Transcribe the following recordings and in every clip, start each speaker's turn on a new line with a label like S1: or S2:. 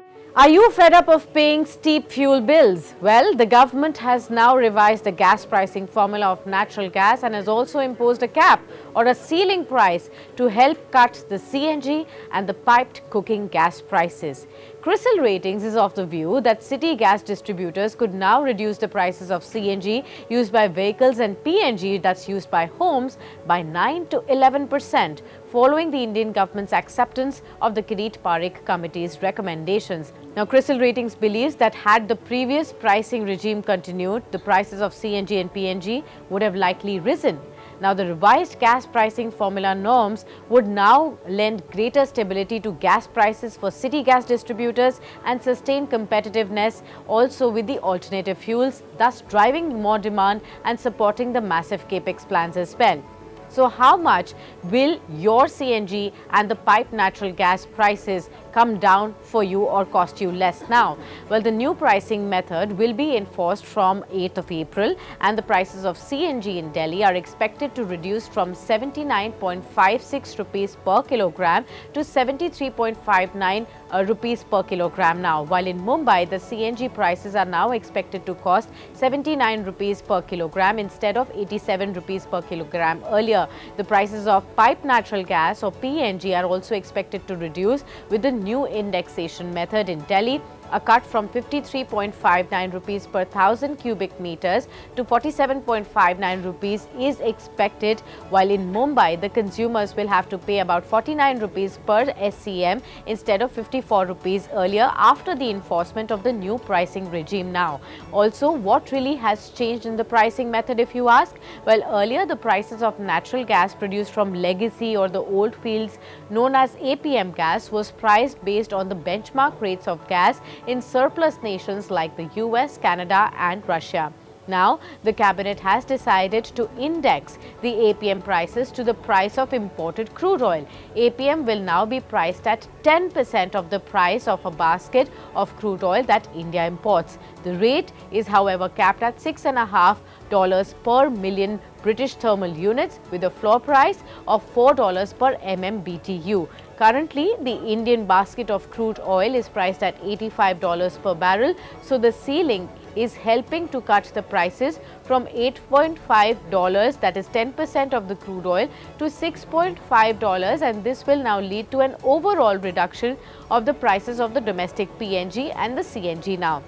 S1: Are you fed up of paying steep fuel bills? Well, the government has now revised the gas pricing formula of natural gas and has also imposed a cap or a ceiling price to help cut the CNG and the piped cooking gas prices. CRISIL Ratings is of the view that city gas distributors could now reduce the prices of CNG used by vehicles and PNG that's used by homes by 9 to 11%, following the Indian government's acceptance of the Kirit Parikh Committee's recommendations. Now, CRISIL Ratings believes that had the previous pricing regime continued, the prices of CNG and PNG would have likely risen. Now, the revised gas pricing formula norms would now lend greater stability to gas prices for city gas distributors and sustain competitiveness also with the alternative fuels, thus driving more demand and supporting the massive capex plans as well. So, how much will your CNG and the piped natural gas prices come down for you or cost you less now? Well, the new pricing method will be enforced from 8th of April, and the prices of CNG in Delhi are expected to reduce from 79.56 rupees per kilogram to 73.59 rupees per kilogram now, while in Mumbai the CNG prices are now expected to cost 79 rupees per kilogram instead of 87 rupees per kilogram earlier. The prices of piped natural gas or PNG are also expected to reduce with the new indexation method in Delhi. A cut from 53.59 rupees per 1000 cubic meters to 47.59 rupees is expected, while in Mumbai the consumers will have to pay about 49 rupees per SCM instead of 54 rupees earlier after the enforcement of the new pricing regime now. Also, what really has changed in the pricing method, if you ask? Well, earlier the prices of natural gas produced from legacy or the old fields known as APM gas was priced based on the benchmark rates of gas in surplus nations like the US, Canada and Russia. Now, the cabinet has decided to index the APM prices to the price of imported crude oil. APM will now be priced at 10% of the price of a basket of crude oil that India imports. The rate is, however, capped at $6.50 per million British thermal units with a floor price of $4 per MMBTU. Currently, the Indian basket of crude oil is priced at $85 per barrel, so the ceiling is helping to cut the prices from $8.5, that is 10% of the crude oil, to $6.5, and this will now lead to an overall reduction of the prices of the domestic PNG and the CNG now.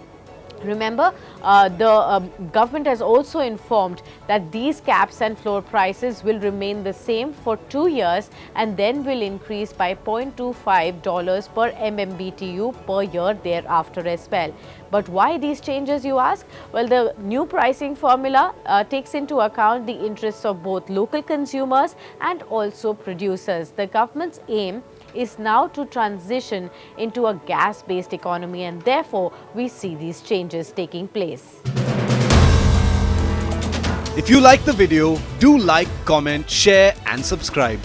S1: Remember, the government has also informed that these caps and floor prices will remain the same for 2 years and then will increase by $0.25 per MMBTU per year thereafter as well. But why these changes, you ask? Well, the new pricing formula takes into account the interests of both local consumers and also producers. The government's aim is now to transition into a gas-based economy, and therefore we see these changes taking place.
S2: If you like the video, do like, comment, share and subscribe.